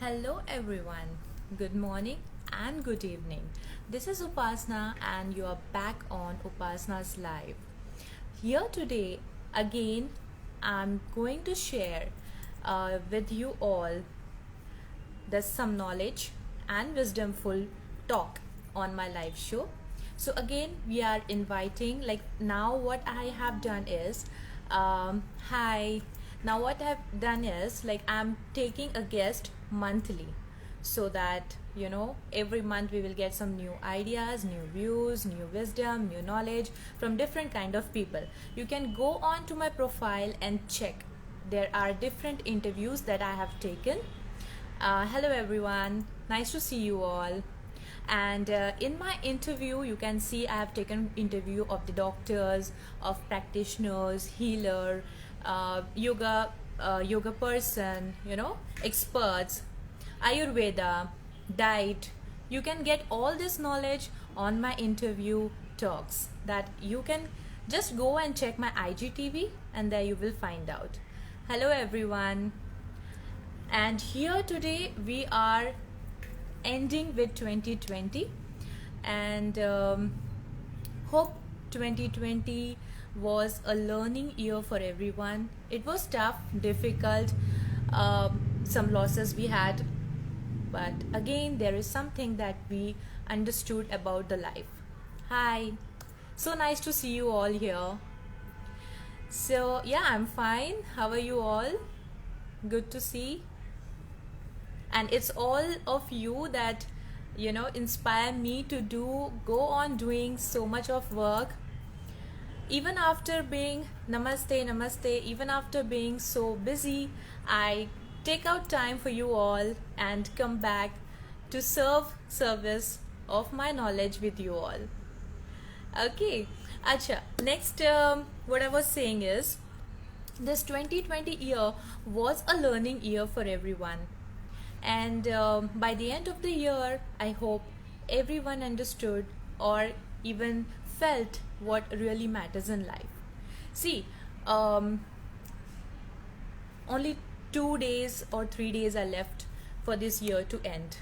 Hello everyone. Good morning and good evening. This is Upasna and you are back on Upasna's Live. Here today again I'm going to share with you all some knowledge and wisdomful talk on my live show. So again we are inviting, like, now what I have done is hi now what I've done is, like, I'm taking a guest monthly, so that every month we will get some new ideas, new views, new wisdom, new knowledge from different kind of people. You can go on to my profile and check. There are different interviews that I have taken. Hello everyone, nice to see you all. And in my interview you can see I have taken interview of the doctors, of practitioners, healer, yoga person, experts, Ayurveda, diet. You can get all this knowledge on my interview talks, that you can just go and check my IGTV and there you will find out. Hello everyone. And here today we are ending with 2020, and hope 2020 was a learning year for everyone. It was tough, difficult, some losses we had, but again there is something that we understood about the life. Hi, so nice to see you all here. So yeah, I'm fine. How are you all? Good to see. And it's all of you that inspire me to go on doing so much of work, even after being namaste, even after being so busy. I take out time for you all and come back to service of my knowledge with you all. Okay, acha, next, what I was saying is, this 2020 year was a learning year for everyone. And by the end of the year, I hope everyone understood or even felt what really matters in life. See, only 2 days or 3 days are left for this year to end,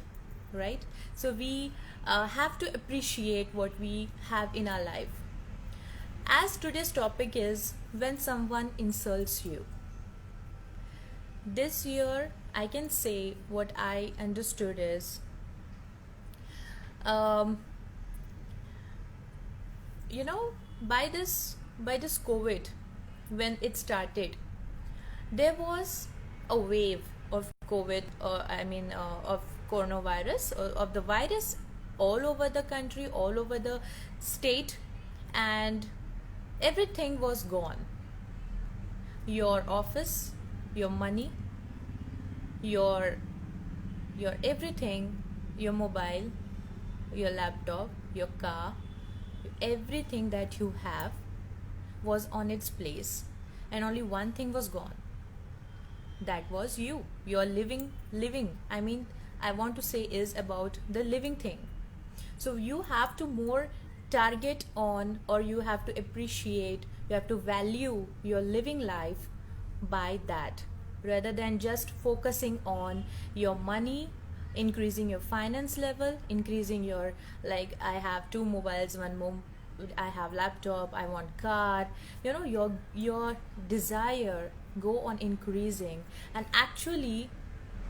right? So we have to appreciate what we have in our life. As today's topic is, when someone insults you. This year I can say what I understood is, by this COVID, when it started, there was a wave of COVID, of coronavirus, or of the virus, all over the country, all over the state, and everything was gone. Your office, your money, your everything, your mobile, your laptop, your car, everything that you have was on its place, and only one thing was gone. That was you. Your living, I want to say, is about the living thing. So you have to more target on, or you have to appreciate, you have to value your living life by that, rather than just focusing on your money, increasing your finance level, increasing your, like, I have 2 mobiles, I have laptop, I want car, your desire go on increasing, and actually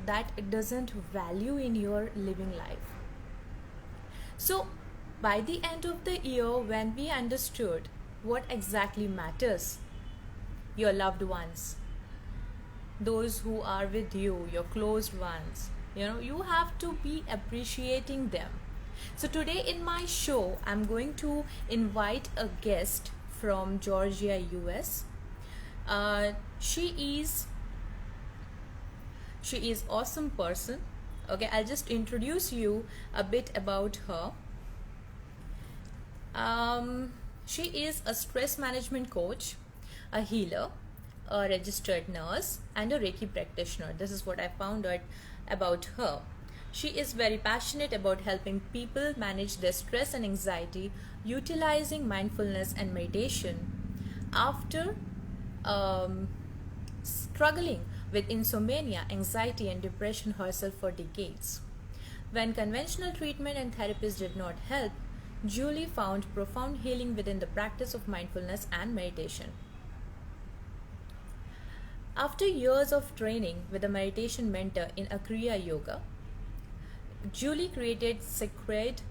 that doesn't value in your living life. So by the end of the year, when we understood what exactly matters, your loved ones, those who are with you, your close ones, you have to be appreciating them. So today in my show, I'm going to invite a guest from Georgia, US. She is awesome person. Okay, I'll just introduce you a bit about her. She is a stress management coach, a healer, a registered nurse, and a Reiki practitioner. This is what I found out about her. She is very passionate about helping people manage their stress and anxiety utilizing mindfulness and meditation after struggling with insomnia, anxiety, and depression herself for decades. When conventional treatment and therapies did not help, Julie found profound healing within the practice of mindfulness and meditation. After years of training with a meditation mentor in Kriya Yoga, Julie created Sacred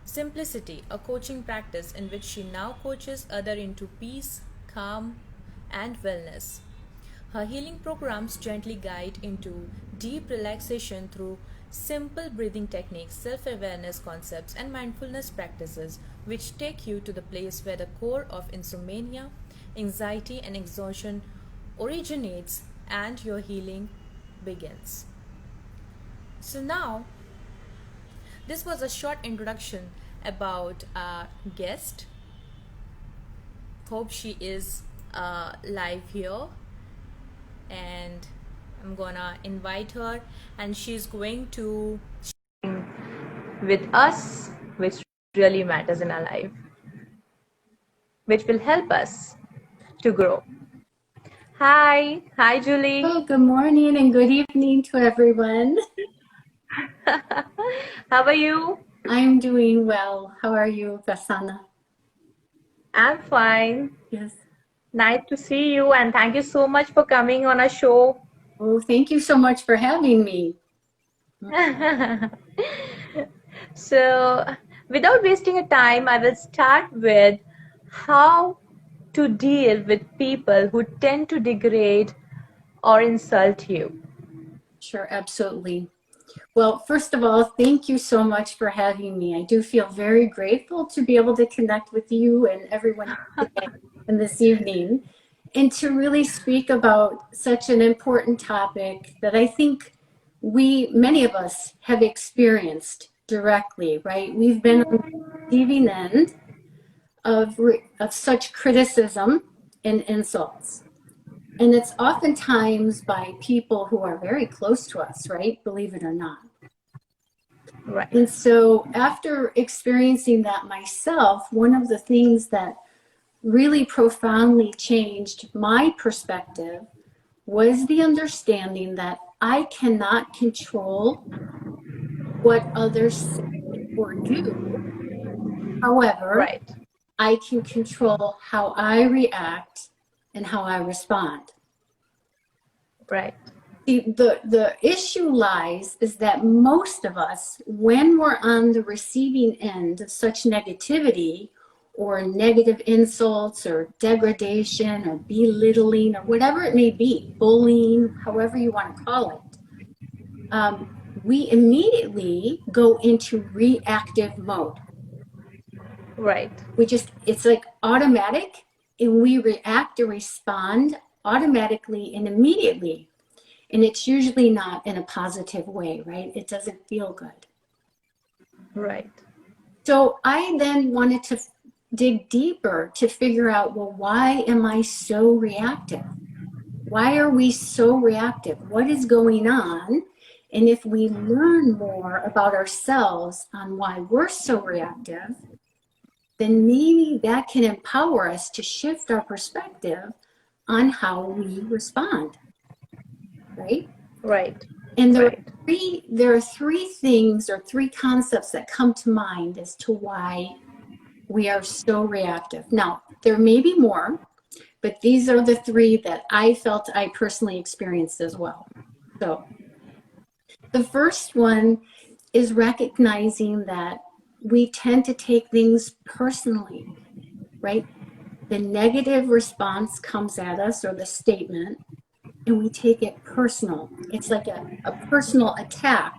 Simplicity, a coaching practice in which she now coaches others into peace, calm, and wellness. Her healing programs gently guide into deep relaxation through simple breathing techniques, self awareness concepts, and mindfulness practices, which take you to the place where the core of insomnia, anxiety, and exhaustion originates and your healing begins. So, now this was a short introduction about our guest. Hope she is live here, and I'm gonna invite her, and she's going to with us, which really matters in our life, which will help us to grow. Hi Julie. Oh, good morning and good evening to everyone. How are you? I'm doing well. How are you, Vasana? I'm fine. Yes. Nice to see you, and thank you so much for coming on our show. Oh, thank you so much for having me. So, without wasting a time, I will start with how to deal with people who tend to degrade or insult you. Sure, absolutely. Well, first of all, thank you so much for having me. I do feel very grateful to be able to connect with you and everyone today and this evening, and to really speak about such an important topic that I think many of us have experienced directly, right? We've been on the receiving end of such criticism and insults. And it's oftentimes by people who are very close to us, right? Believe it or not. Right. And so after experiencing that myself, one of the things that really profoundly changed my perspective was the understanding that I cannot control what others say or do. However, Right. I can control how I react and how I respond. Right. The issue lies is that most of us, when we're on the receiving end of such negativity or negative insults or degradation or belittling or whatever it may be, bullying, however you want to call it, we immediately go into reactive mode. Right. It's like automatic, and we react or respond automatically and immediately. And it's usually not in a positive way, right? It doesn't feel good. Right. So I then wanted to dig deeper to figure out, well, why am I so reactive? Why are we so reactive? What is going on? And if we learn more about ourselves on why we're so reactive, then maybe that can empower us to shift our perspective on how we respond. Right? Right. And there Right. are three things or three concepts that come to mind as to why we are so reactive. Now, there may be more, but these are the three that I felt I personally experienced as well. So the first one is recognizing that we tend to take things personally, right? The negative response comes at us, or the statement, and we take it personal. It's like a personal attack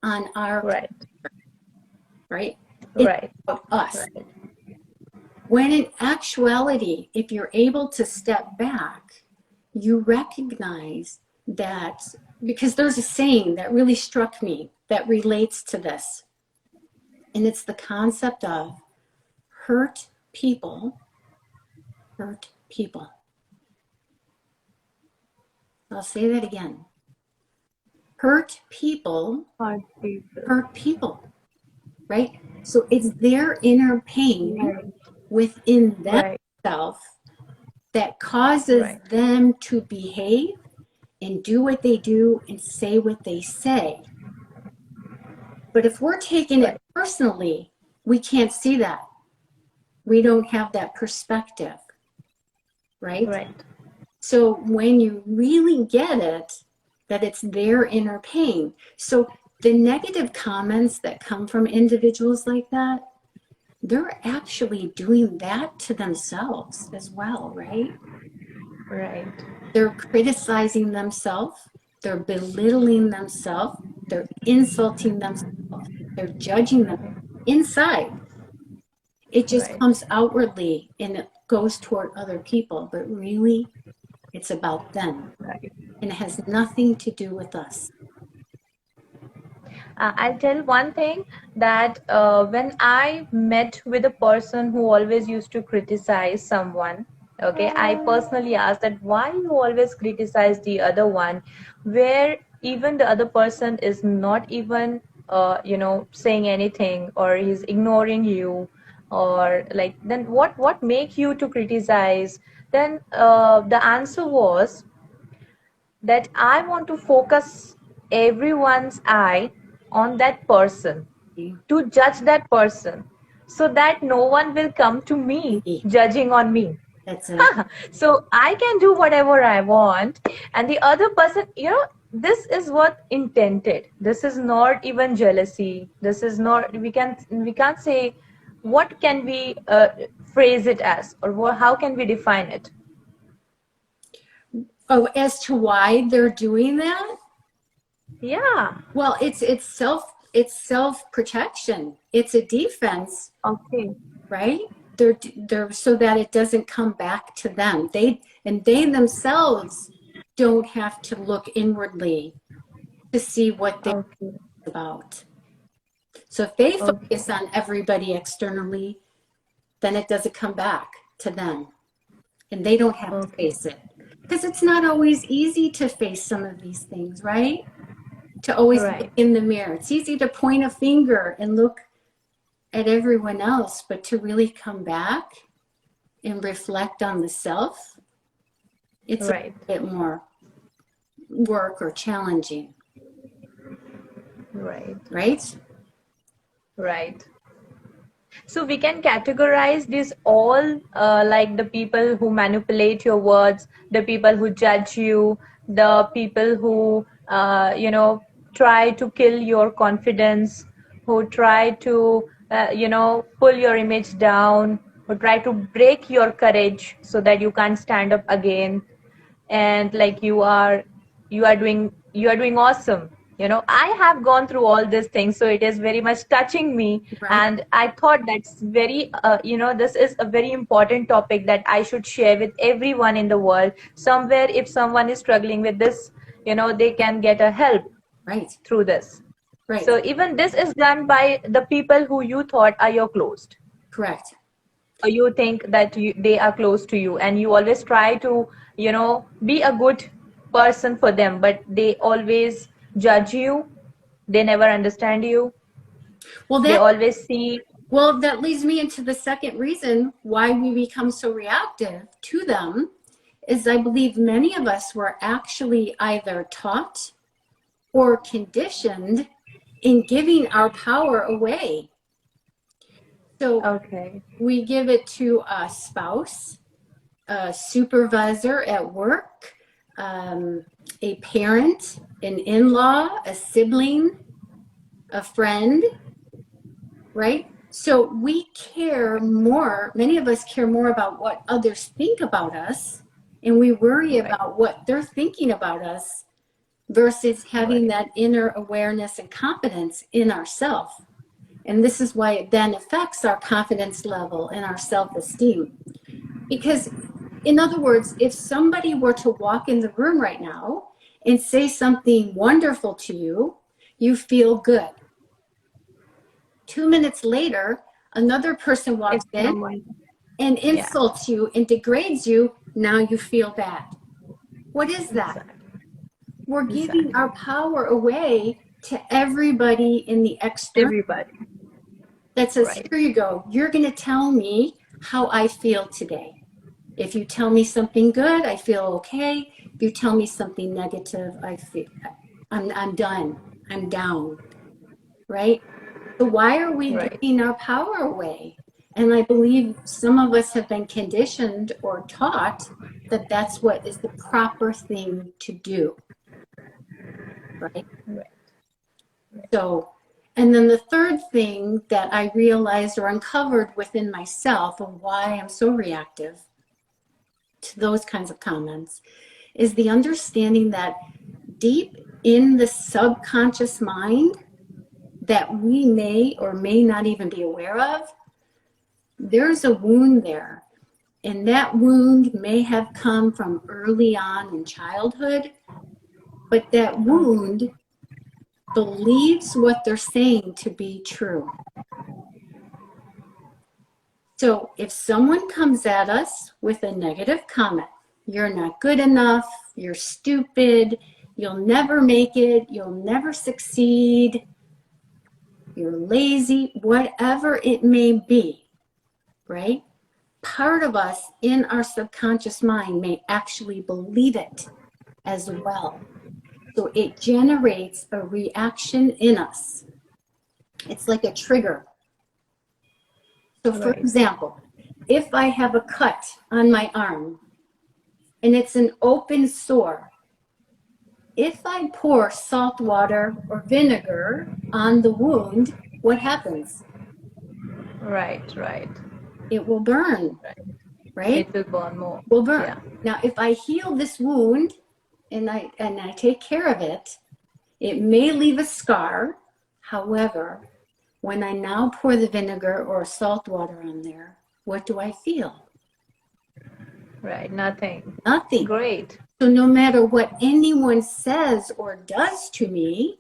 on our Right. right? It's Right. about us. Right. When in actuality, if you're able to step back, you recognize that, because there's a saying that really struck me that relates to this. And it's the concept of hurt people hurt people. I'll say that again. Hurt people hurt people, right? So it's their inner pain Right. within Right. themselves that causes Right. them to behave and do what they do and say what they say. But if we're taking it Right. personally, we can't see that. We don't have that perspective, right? Right. So when you really get it, that it's their inner pain. So the negative comments that come from individuals like that, they're actually doing that to themselves as well, right? Right. They're criticizing themselves, they're belittling themselves, they're insulting themselves, they're judging them inside. It just Right. comes outwardly and it goes toward other people, but really it's about them Right. and it has nothing to do with us. I'll tell one thing that when I met with a person who always used to criticize someone, okay, I personally asked that why you always criticize the other one, where even the other person is not even, saying anything, or he's ignoring you, or like, then what make you to criticize? Then the answer was that I want to focus everyone's eye on that person, to judge that person, so that no one will come to me judging on me. That's it. So I can do whatever I want, and the other person, this is what intended. This is not even jealousy. This is not. We can't say. What can we phrase it as, or how can we define it? Oh, as to why they're doing that? Yeah. Well, it's self protection. It's a defense, Okay. right? They're so that it doesn't come back to them. They themselves don't have to look inwardly to see what they're Okay. about. So if they Okay. focus on everybody externally, then it doesn't come back to them. And they don't have to Okay. face it. Because it's not always easy to face some of these things, right? To always look Right. in the mirror. It's easy to point a finger and look at everyone else, but to really come back and reflect on the self, it's a Right. bit more work or challenging, Right. right? Right. So we can categorize this all, like the people who manipulate your words, the people who judge you, the people who, try to kill your confidence, who try to, pull your image down, who try to break your courage so that you can't stand up again, and like you are doing awesome. I have gone through all these things, so it is very much touching me, Right, and I thought that's very, this is a very important topic that I should share with everyone in the world. Somewhere, if someone is struggling with this, they can get a help right, through this. right, So even this is done by the people who you thought are your close, correct. or you think that they are close to you, and you always try to, be a good person for them, but they always judge you. They never understand you. Well, They that always see. well, that leads me into the second reason why we become so reactive to them is I believe many of us were actually either taught or conditioned in giving our power away. So Okay. we give it to a spouse, a supervisor at work, a parent, an in law, a sibling, a friend, right? So we care more, many of us care more about what others think about us, and we worry Right. about what they're thinking about us versus having Right. that inner awareness and confidence in ourselves. And this is why it then affects our confidence level and our self esteem. Because, in other words, if somebody were to walk in the room right now and say something wonderful to you, you feel good. 2 minutes later, another person If walks in someone. and Yeah. insults you and degrades you. Now you feel bad. What is that? Exactly. We're giving Exactly. our power away to everybody in the external Everybody. that says, Right. here you go. You're going to tell me how I feel today. If you tell me something good, I feel okay. If you tell me something negative, I feel I'm done. I'm down, right? So why are we Right. giving our power away? And I believe some of us have been conditioned or taught that that's what is the proper thing to do, right? Right. So, and then the third thing that I realized or uncovered within myself of why I'm so reactive to those kinds of comments is the understanding that deep in the subconscious mind that we may or may not even be aware of, there's a wound there. And that wound may have come from early on in childhood, but that wound believes what they're saying to be true. So if someone comes at us with a negative comment, you're not good enough, you're stupid, you'll never make it, you'll never succeed, you're lazy, whatever it may be, right? Part of us in our subconscious mind may actually believe it as well. So it generates a reaction in us. It's like a trigger. So for Right. example, if I have a cut on my arm and it's an open sore, if I pour salt water or vinegar on the wound, what happens? Right. Right. It will burn, right? It will burn more. Will burn. Yeah. Now, if I heal this wound and I take care of it, it may leave a scar. However, when I now pour the vinegar or salt water on there, what do I feel? Right. Nothing. Nothing. Great. So no matter what anyone says or does to me,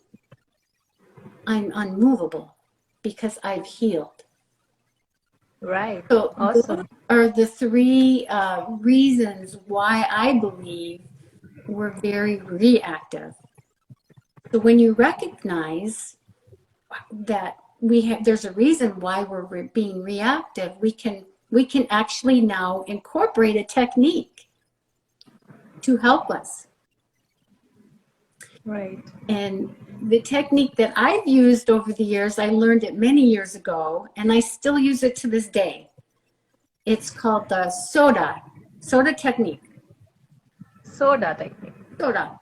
I'm unmovable because I've healed. Right. So those Awesome. are the three reasons why I believe we're very reactive. So when you recognize that there's a reason why we're being reactive, we can actually now incorporate a technique to help us. Right. And the technique that I've used over the years, I learned it many years ago, and I still use it to this day. It's called the soda technique. Soda technique. Soda.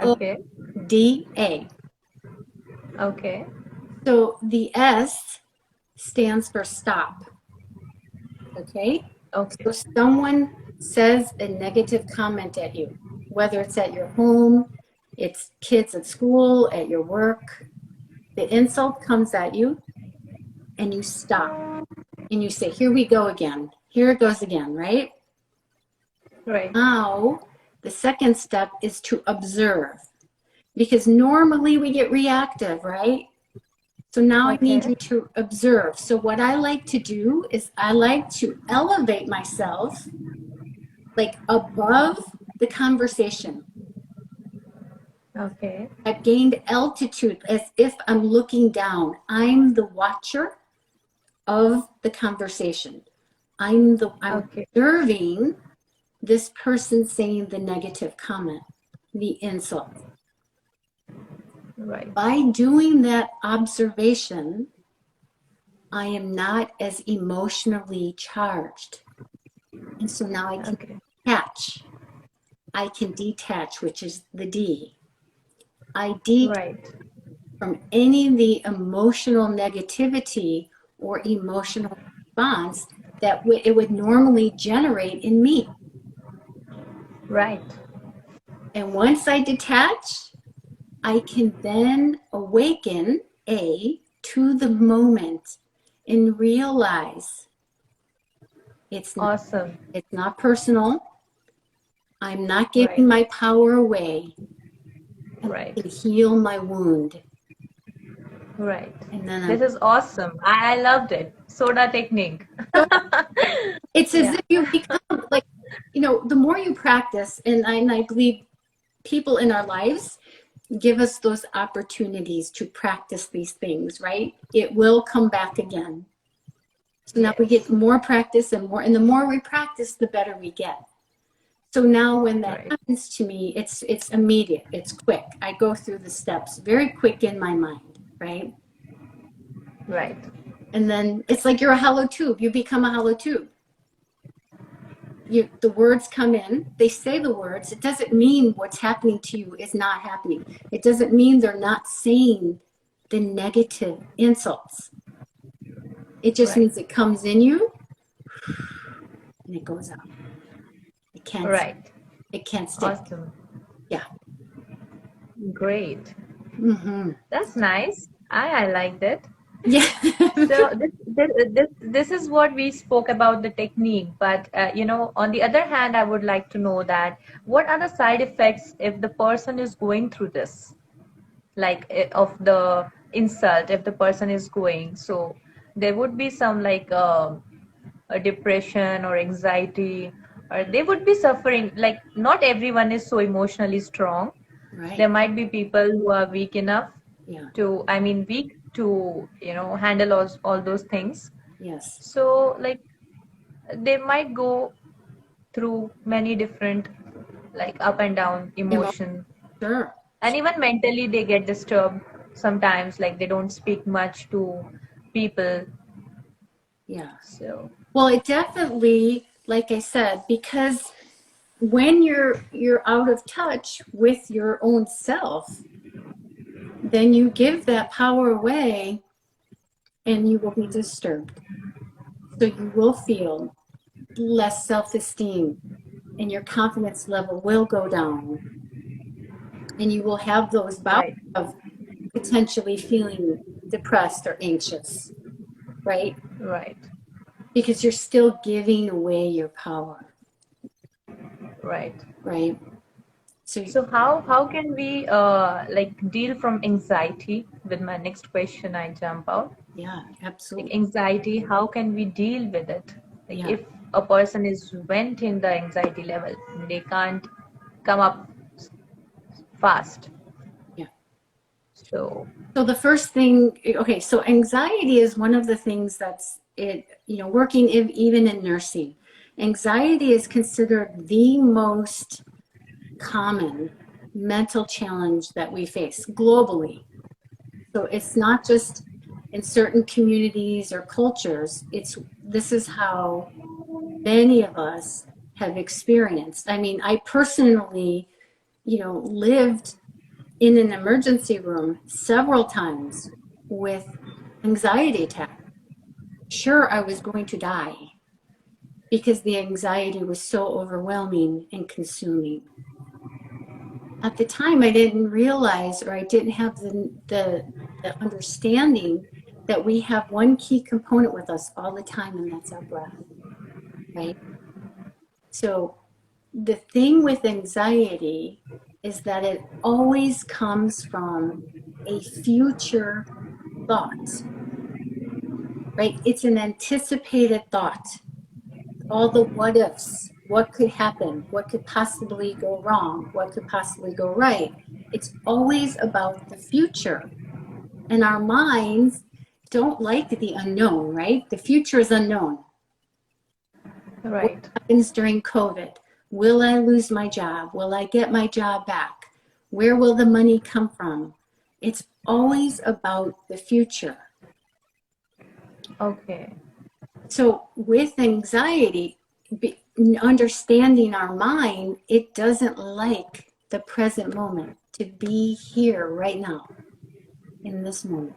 Okay. SODA. Okay. So the S stands for stop. Okay? Okay. So someone says a negative comment at you, whether it's at your home, it's kids at school, at your work. The insult comes at you and you stop and you say, here we go again. Here it goes again, right? Right. Now, the second step is to observe, because normally we get reactive, right? So now I need Okay. you to observe. So what I like to do is I like to elevate myself like above the conversation. Okay. I've gained altitude as if I'm looking down. I'm the watcher of the conversation. I'm Okay. observing this person saying the negative comment, the insult. Right. By doing that observation, I am not as emotionally charged. And so now I can detach. I can detach, which is the D. I detach Right. from any of the emotional negativity or emotional response that it would normally generate in me. Right. And once I detach, I can then awaken to the moment and realize Awesome. it's not personal. I'm not Right. giving my power away. Right. I can heal my wound. Right. And then This is awesome. I loved it. Soda technique. it's as Yeah. if you become like, the more you practice, and I believe people in our lives give us those opportunities to practice these things, right? It will come back again. So now we get Yes. more practice and the more we practice, the better we get. So now when that Right. happens to me, it's immediate, it's quick. I go through the steps very quick in my mind, right? Right. And then it's like you're a hollow tube. You become a hollow tube. The words come in, they say the words. It doesn't mean what's happening to you is not happening. It doesn't mean they're not saying the negative insults. It just Right. means it comes in you and it goes out. It can't Right. it can't stick. Awesome. Yeah. Great. Mm-hmm. That's nice. I liked it. Yeah. So this is what we spoke about the technique, but on the other hand, I would like to know that what are the side effects if the person is going through this, like of the insult, if the person is going, so there would be some like a depression or anxiety, or they would be suffering. Like not everyone is so emotionally strong. There Right. might be people who are weak enough Yeah. to, I mean, weak to, handle all those things. Yes. So, like, they might go through many different, like, up and down Emo- emotion. sure. And even mentally, they get disturbed sometimes, like, they don't speak much to people. Yeah. So, Well, it definitely, like I said, because when you're out of touch with your own self, then you give that power away and you will be disturbed. So you will feel less self-esteem and your confidence level will go down. And you will have those bouts right, of potentially feeling depressed or anxious, right? right, Because you're still giving away your power, right. right? So, So how can we like deal from anxiety? With my next question, I jump out. yeah, Like absolutely. anxiety, how can we deal with it? Like Yeah, if a person is went in the anxiety level, they can't come up fast. yeah. So So the first thing, okay, so anxiety is one of the things that's working even in nursing. Anxiety is considered the most common mental challenge that we face globally. So it's not just in certain communities or cultures. This is how many of us have experienced. I mean, I personally, lived in an emergency room several times with anxiety attacks. Sure, I was going to die because the anxiety was so overwhelming and consuming. At the time, I didn't realize, or I didn't have the understanding that we have one key component with us all the time, and that's our breath, right? So the thing with anxiety is that it always comes from a future thought, right? It's an anticipated thought. All the what ifs, what could happen, what could possibly go wrong, what could possibly go right. It's always about the future. And our minds don't like the unknown, right? The future is unknown. What right, happens during COVID? Will I lose my job? Will I get my job back? Where will the money come from? It's always about the future. okay, So with anxiety, understanding our mind, it doesn't like the present moment, to be here right now in this moment.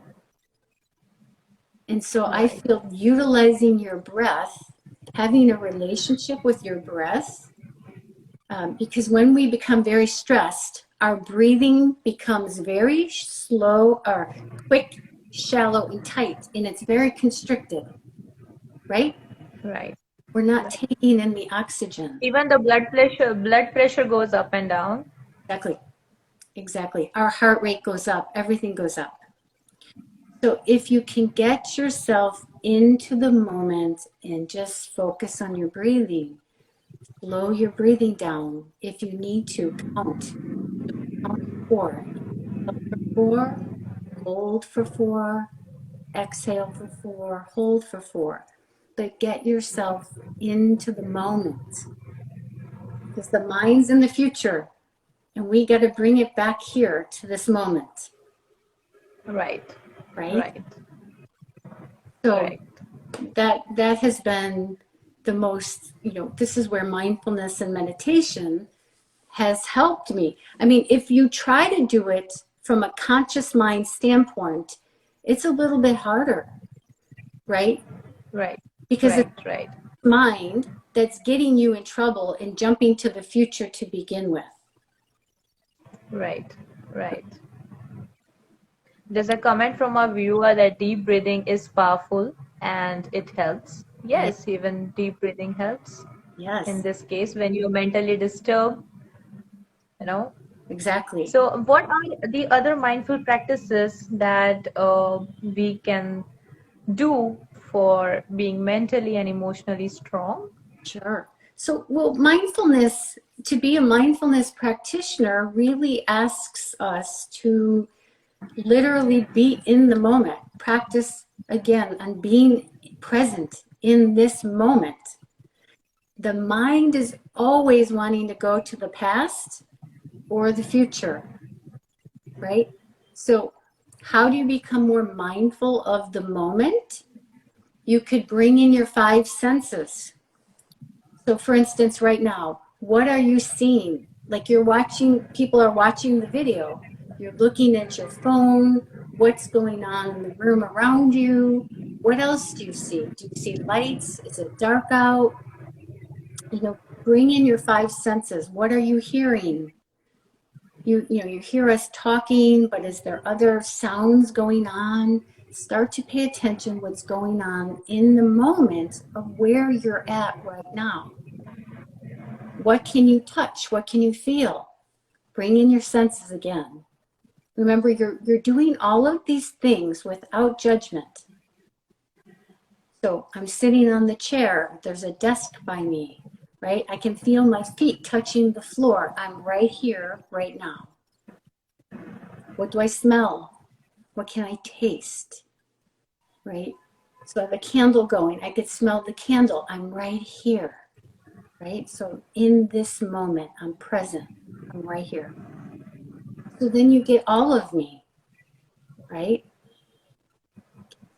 And so I right, feel utilizing your breath, having a relationship with your breath, because when we become very stressed, our breathing becomes very slow or quick, shallow, and tight, and it's very constricted, right? right, We're not right. taking in the oxygen. Even the blood pressure goes up and down. Exactly. Exactly. Our heart rate goes up, everything goes up. So if you can get yourself into the moment and just focus on your breathing, slow your breathing down. If you need to, count 4. Inhale for 4, hold for 4, exhale for 4, hold for 4. But get yourself into the moment. because the mind's in the future, and we got to bring it back here to this moment, Right. right? Right. So Correct. that has been the most, this is where mindfulness and meditation has helped me. I mean, if you try to do it from a conscious mind standpoint, it's a little bit harder, right? Right. Because it's Right. Right. mind that's getting you in trouble and jumping to the future to begin with. Right. Right. There's a comment from a viewer that deep breathing is powerful and it helps. Yeah, Yes, even deep breathing helps. In yes, this case, when you're mentally disturbed, you know. exactly. So, what are the other mindful practices that we can do for being mentally and emotionally strong? Sure. So, well, mindfulness, to be a mindfulness practitioner really asks us to literally be in the moment. Practice again on being present in this moment. The mind is always wanting to go to the past or the future, right? So, how do you become more mindful of the moment? You could bring in your five senses. So, for instance, right now, what are you seeing? Like you're watching, people are watching the video, you're looking at your phone, what's going on in the room around you? What else do you see? Do you see lights? Is it dark out? Bring in your five senses. What are you hearing? You hear us talking, but is there other sounds going on? Start to pay attention what's going on in the moment of where you're at right now. What can you touch? What can you feel? Bring in your senses again. Remember, you're doing all of these things without judgment. So I'm sitting on the chair. There's a desk by me, right? I can feel my feet touching the floor. I'm right here, right now. What do I smell? What can I taste? Right? So I have a candle going. I could smell the candle. I'm right here, right? So in this moment, I'm present. I'm right here. So then you get all of me, right?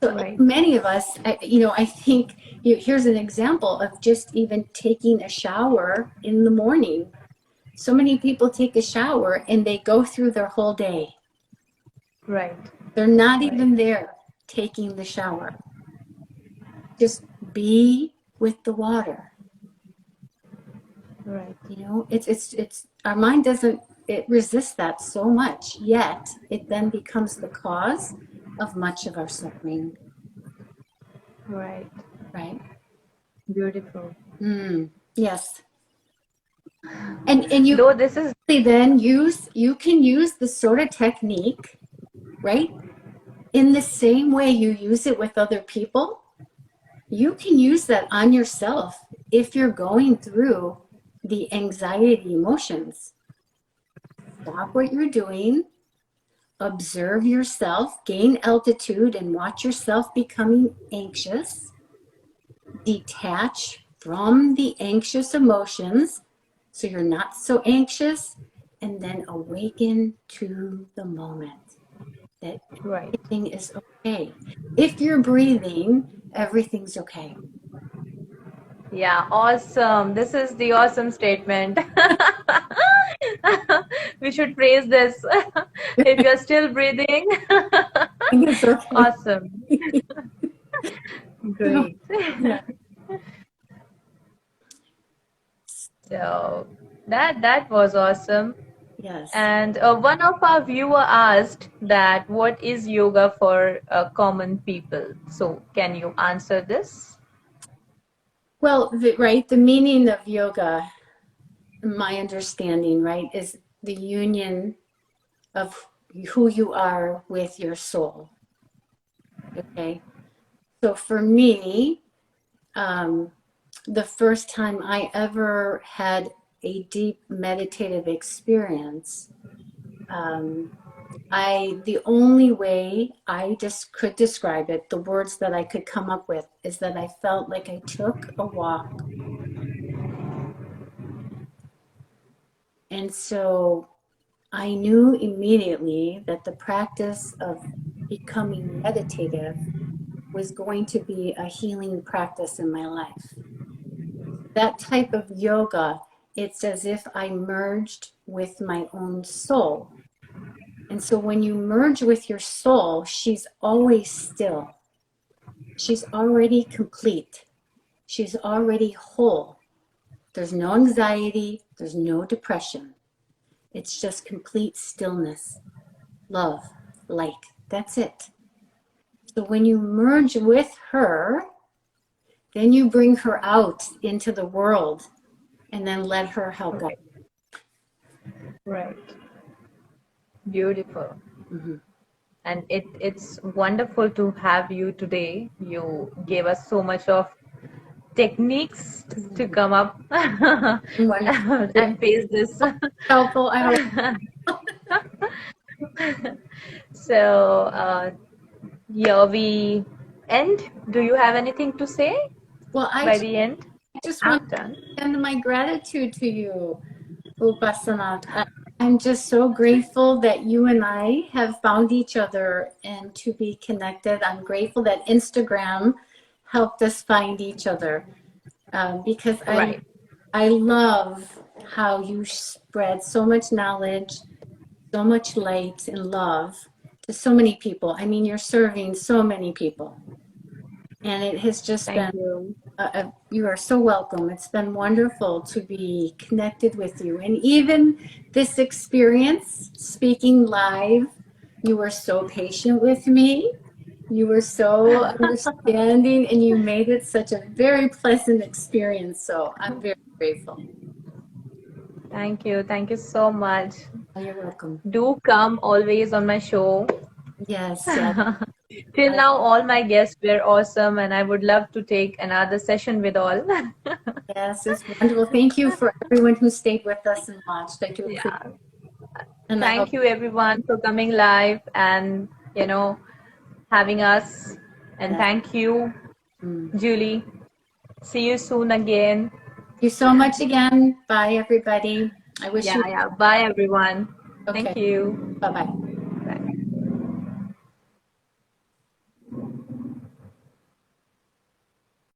So Right. many of us, I think here's an example of just even taking a shower in the morning. So many people take a shower and they go through their whole day. Right. They're not Right. even there taking the shower. Just be with the water. Right. It's our mind doesn't, it resists that so much, yet it then becomes the cause of much of our suffering, Right. right? Beautiful. Yes. And you Though this is then you can use this sort of technique, right? In the same way you use it with other people, you can use that on yourself if you're going through the anxiety emotions. Stop what you're doing, observe yourself, gain altitude, and watch yourself becoming anxious. Detach from the anxious emotions so you're not so anxious, and then awaken to the moment that right. everything is okay. If you're breathing, everything's okay. Yeah, awesome. This is the awesome statement. We should praise this. If you're still breathing, It's okay. awesome. So, Great. yeah. So that was awesome. Yes. And one of our viewer asked that what is yoga for common people? So can you answer this? Well, the meaning of yoga, my understanding, right, is the union of who you are with your soul. Okay. So for me, um, the first time I ever had a deep meditative experience, um, the only way I just could describe it, the words that I could come up with, is that I felt like I took a walk And so I knew immediately that the practice of becoming meditative was going to be a healing practice in my life. That type of yoga, it's as if I merged with my own soul. And so when you merge with your soul, she's always still. She's already complete. She's already whole. There's no anxiety. There's no depression. It's just complete stillness, love, light. That's it. So when you merge with her, then you bring her out into the world and then let her help guide. Right. Beautiful. Mm-hmm. And it's wonderful to have you today. You gave us so much of techniques to come up Wonderful. and face this. Helpful. I hope. So, here we end. Do you have anything to say Well, by the end? I just want I'm to done. extend my gratitude to you, Upasana. I'm just so grateful that you and I have found each other and to be connected. I'm grateful that Instagram helped us find each other because Right. I love how you spread so much knowledge, so much light and love to so many people. I mean, you're serving so many people. And it has just been, Thank you. you are so welcome. It's been wonderful to be connected with you. And even this experience, speaking live, you were so patient with me. You were so understanding, and you made it such a very pleasant experience. So I'm very grateful. Thank you. Thank you so much. You're welcome. Do come always on my show. Yes, yes. Till now, all my guests were awesome, and I would love to take another session with all. Yes, it's wonderful. Thank you for everyone who stayed with us and watched. I do appreciate Yeah. it. And I hope, Thank you, everyone, for coming live and, having us. And yes. thank you, Julie. See you soon again. Thank you so much again. Bye, everybody. I wish Yeah, you, yeah. Bye, everyone. Thank okay. you. Bye-bye.